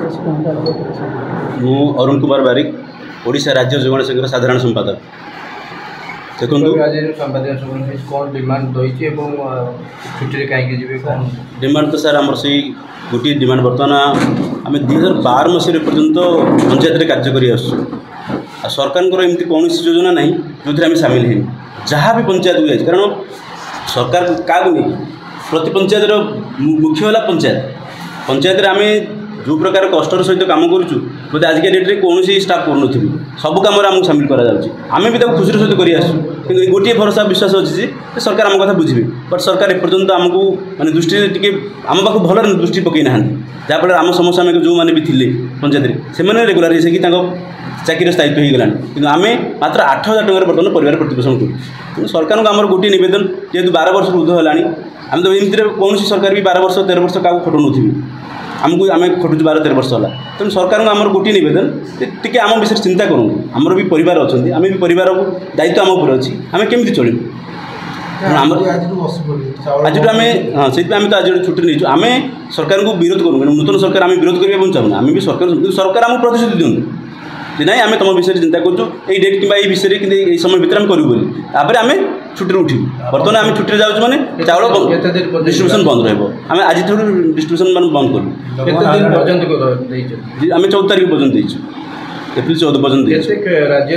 मु अरुण कुमार बारिक ओडिशा राज्य जोगाण संघर साधारण संपादक। देखो डिमांड तो सर आम से गोटे डिमांड बर्तमान आम 2012 मसीह पर्यंत पंचायत कार्य कर सरकार एमती कौन योजना ना जो आम सामिल है जहाँ भी पंचायत को जाए कारण सरकार क्या नहीं प्रति पंचायत मुख्य है पंचायत आम जो प्रकार कष्टर सहित कम करुँ आजिका डेट्रे कौन स्टाफ करूँ सब कम आमको सामिल करें भी खुशी सहित कर गोटे भरोसा विश्वास अच्छी सरकार आम कथा बुझे बट सरकार एपर्यंत आमको मानते दृष्टि टी आम पाक भल दृष्टि पकई ना जहाँफल आम समस्या आम जो मैंने भी थे पंचायत से रेगुलर कि चाकरी स्थायित्व हो गलानी कि आम मात्र 8,000 टकर बर्तमान परिवार प्रतिपोषण करूँ सरकार को आम गोटे नवेदन जेहतु 12 वर्ष ऊर्ध है आम तो एमती कौन सरकार भी 12 वर्ष 13 वर्ष क्या खटू नी आमको आम खटुच 12-13 वर्ष है तेणु सरकार को आम गोटे नवेदन टी आम विषय चिंता करूँ आमर भी परिवार अच्छा आम भी परिवार दायित्व आम उपर अच्छी आम केमी चलू आज आम हाँ से आम तो आज छुट्टी नहीं आम सरकार को विरोध करूँ नूतन सरकार आम विरोध करने चाहूँ आम भी सरकार आमको प्रतिश्रुति दिखाँ कि ना आम तुम विषय चिंता करूँ ये डेट कि विषय कि समय भितर आम करूँ तापर आम छुट्टी उठू बर्तमान आम छुट्टी जाऊँ मैंने चाउल डिस्ट्रीब्यूशन बंद रहा आज डिस्ट्रीब्यूशन मान बंद करूँ आम 14 तारीख पर्यटन एप्रिल 14 पर्यटन राज्य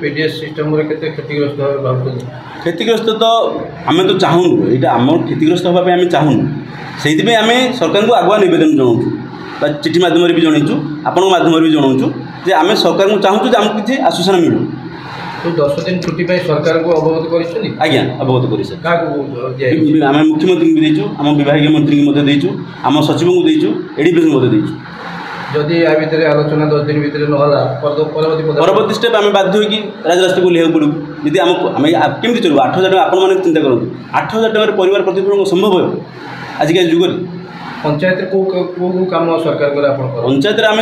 पीडीएस सिस्टम क्षतिग्रस्त तो आम तो चाहूँ यहाँ आम क्षतिग्रस्त हाँपे आम चाहूँ से आम सरकार को आगुआ नवेदन जनाऊँ चिठी मध्यम भी जनईचु आपण मध्यम भी जनाऊँ जे आम सरकार को चाहूँ आमको किसी आश्वासन मिलू तो 10 दिन छुट्टी सरकार को अवगत कर आज्ञा अवगत कर आम मुख्यमंत्री भी देचु आम विभाग मंत्री की देचु आम सचिव को देचु एडीपी को देचु जदि या भितर आलोचना 10 दिन भितर ना परवर्ती स्टेप आम बाध्य होगी राजरास्ता को लिया पड़ू यदि आम केमी चलू 8,000 टका आप चिंता करूँ 8,000 टकर परिवार प्रतिपोषण संभव है आजिका जुगर पंचायत को काम सरकार पंचायत आम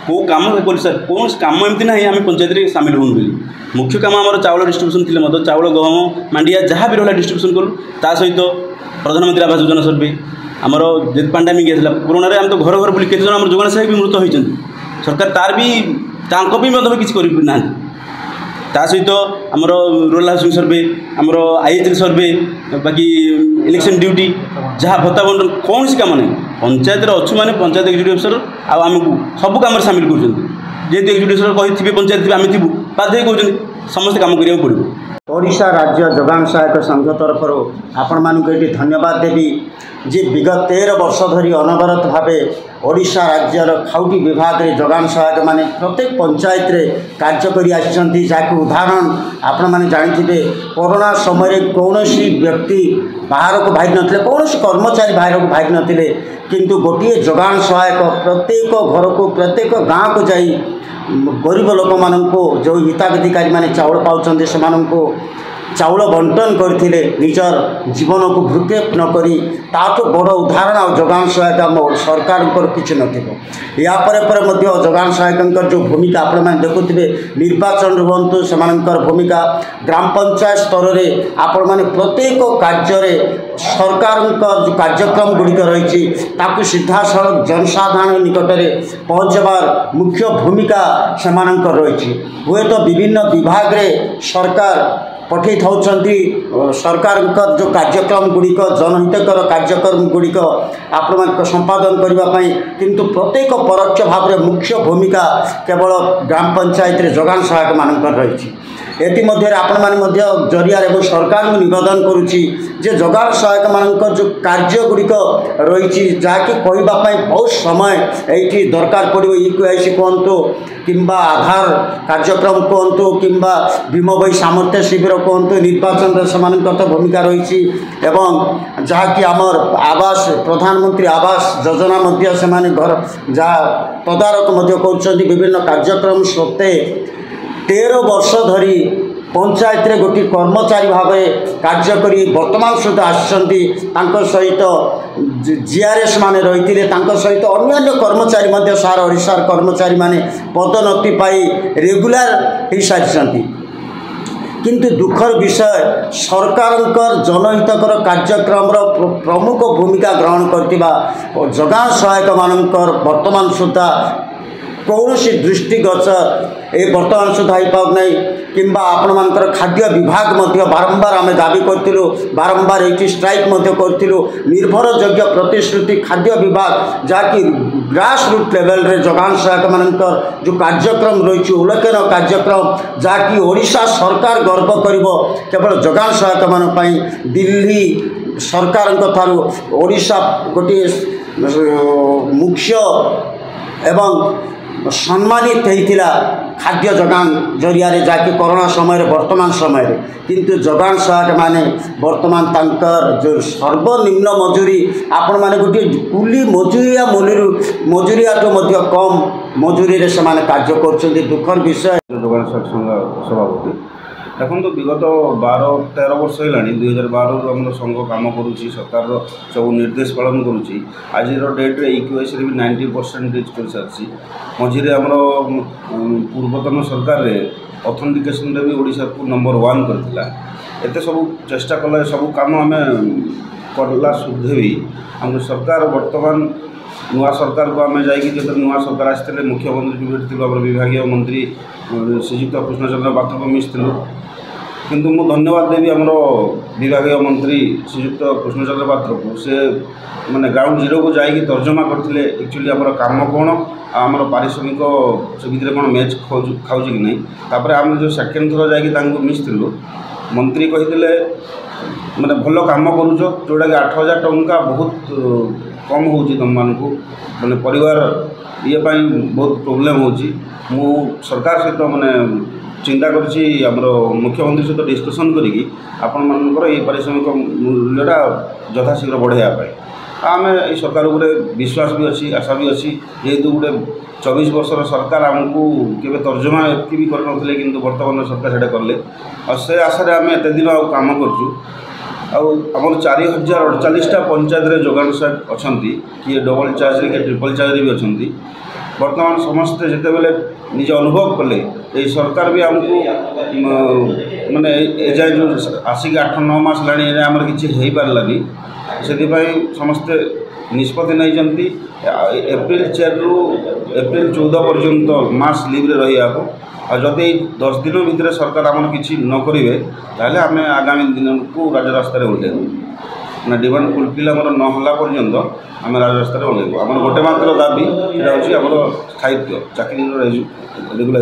कौ कम कर सर कौन कम एमती ना आम पंचायत सामिल होनी बोली मुख्य काम आम चाउल डिस्ट्रीब्यूशन थी चाउल गहम मांडिया जहाँ भी रहा डिस्ट्रीब्यूशन करूँ ता सहित प्रधानमंत्री आवास योजना सर्वे आमर जे पांडेमिक आसला कोरोना आम तो घर घर बुली केते जन जोगाण सेवक भी मृत होती सरकार तार भी किसी करना ता सहित आमर रूराल हाउसिंग सर्वे आमर आईएचएल सर्वे बाकी इलेक्शन ड्यूटी जहाँ भत्ता बंटन कौन सी काम नहीं पंचायत अच्छु मैंने पंचायत एक्जिक्यूटिव अफिसर आमको सब कम सामिल कर जेहतु एक्जिक्यूटिव अफिसर कही पंचायत आम थी बाध्य कहते समस्त काम करा पड़ो ओडिशा राज्य जोगाण सहायक संघ तरफ आपण मानक ये धन्यवाद देवी जे विगत 13 वर्ष धरी अनवरत भाव ओडिशा राज्यर खाउटी विभाग रे जोगाण सहायक माने प्रत्येक पंचायत रे कार्य करी आछंती जाके उदाहरण आपण माने जानिथिबे कोरोना समय कौन व्यक्ति बाहर को बाहर नथिले कौन कर्मचारी बाहर को बाहर नथिले किंतु गोटे जोगाण सहायक प्रत्येक घर को प्रत्येक गाँव को जाई गरीब लोक मानक जो हिताधिकारी माने चाउल पाउछन्ते सेमाननको चाउल बंटन करते निजर जीवन को भ्रुक्षेप नक ताठू बड़ उदाहरण आ जोगाण सहायक सरकार किसी नपर जोगाण सहायक जो भूमिका आपण देखुए निर्वाचन रुहतु से भूमिका ग्राम पंचायत स्तर में आपण मैंने प्रत्येक कार्य सरकार जो कार्यक्रम गुड़िक रही सीधा सड़क जनसाधारण निकट में पहुँचबार मुख्य भूमिका से रही हुए तो विभिन्न विभाग रे सरकार पठे था सरकार जो कार्यक्रम गुड़िक जनहितकर कार्यक्रम गुड़िक आपण संपादन करने किंतु प्रत्येक परोक्ष भाव में मुख्य भूमिका केवल ग्राम पंचायत रे जोगाण सहायक मान रही एमध्य आपण मैंने जरिया सरकार को निवेदन करुच्ची जोगाण सहायक मान जो कार्य गुड़िक रही जहाँकि कहवाई बहुत समय ये दरकार पड़ो इक्यूआईसी कहतु कि आधार कार्यक्रम कहतु कि भीम भई सामर्थ्य शिविर कहतु निर्वाचन से तो भूमिका रही जहाँकि आमर आवास प्रधानमंत्री आवास योजना से घर जहाँ तदारक कर विभिन्न कार्यक्रम सत्वे 13 वर्ष धरी पंचायत रे गोटे कर्मचारी भाव कार्य करी वर्तमान सुधा सहित जीआरएस माने रही सहित अन्य कर्मचारी सारा ओडिशार कर्मचारी माने पदोन्नति पाई रेगुलर हो सारी किंतु दुखर विषय सरकार जनहितकर कार्यक्रम प्रमुख भूमिका ग्रहण करथिबा जगान सहायक मानकर वर्तमान सुधा कौन सी दृष्टिगोचर ए वर्तमान सुधा हो पार नहीं किंबा आपण मानकर खाद्य विभाग मध्य बारंबार आम दाबी करूँ बारंबार ये स्ट्राइक करूँ निर्भरयोग्य प्रतिश्रुति खाद्य विभाग जहाँकि ग्रास रूट लेवल रे जगान सहायक मानकर जो कार्यक्रम रही उल्लेखन कार्यक्रम जहाँकि ओडिशा सरकार गर्व करिब केवल जगान सहायक मान दिल्ली सरकार ठारू ओडिशा गोटे मुख्य एवं सम्मानित होता खाद्य जगान जरिया जहाँकि कोरोना समय वर्तमान समय किंतु जगान सहायक माने वर्तमान तांकर जो सर्वनिम्न मजूरी आपण माने गोटे कुली मजूरिया मजूरिया तो कम मजूरी से कार्य कर दुखर विषय जगान सहायक संघ सभापति देखो तो विगत 12-13 वर्ष है 2012 रु आम संघ कम करुच्ची सरकार सब निर्देश पालन करुच्ची आज डेट्रे EQIS भी 90% रिच कर सारी मझे आम पूर्वतन सरकार रे ऑथेंटिकेशन भी ओडिशा को नंबर 1 करथिला एते सब चेष्टा कला सब काम आम करला सुधे भी आम सरकार वर्तमान नुआ सरकार को आम जा नुआ सरकार आसते मुख्यमंत्री भी भेटी आम विभाग मंत्री श्रीजुक्त कृष्णचंद्र पात्र को मिसलु किंतु मु धन्यवाद देवी आमर विभाग मंत्री श्रीजुक्त कृष्णचंद्र पात्र को से माने ग्राउंड जीरो को जाकि तर्जमा करते एक्चुअली आमर काम कौन आमर पारिश्रमिक से भितर कौन मैच खाऊँ कि नहीं तापर आम जो सेकेंड थर जा मिसलु मंत्री कही माने भल काम करुच जोटा कि 8,000 टंका बहुत कम हो तुम मानू मैंने परिवार ये बहुत प्रोब्लेम हो सरकार सहित माने चिंता करछि हमरो मुख्यमंत्री सहित डिस्कसन करिकी आपण मानकर ये पारिश्रमिक मूल्यटा यथाशीघ्र बढ़ाइबा आम ये सरकार उपरे विश्वास भी अच्छी आशा भी अच्छी जेहेतु गोटे 24 वर्षर सरकार आमको केवे तर्जमा एति भी करनथले किंतु वर्तमान सरकार सेटा करले और से आशा रे आम एते दिन काम करछु आमर 4048टा पंचायत रे जोगान सहायक अछंती किए डबल चार्ज रे के ट्रिपल चार्ज भी अछंती वर्तमान समस्ते जिते बेले निज अनुभव कले ये सरकार भी आमको माने एजाए जो आसिक 8-9 मास लानी आमर किछि हेई पारलानी से समस्ते निष्पत्ति नहीं एप्रिल 4 रु एप्रिल 14 पर्यंत मास लीव रे रही और जदि 10 दिन भितर सरकार आम किसी न करेंगे ताहले आम आगामी दिन को राजरास्तार ओह्लैबू ना डिमांड फुलफिल आमर नहला पर्यंत आम राजरास्तार ओह्लैबू आम गोटे मात्र दाबी सेटा होछि आमर स्थायित्व चाकरी रेगुलाइजेशन।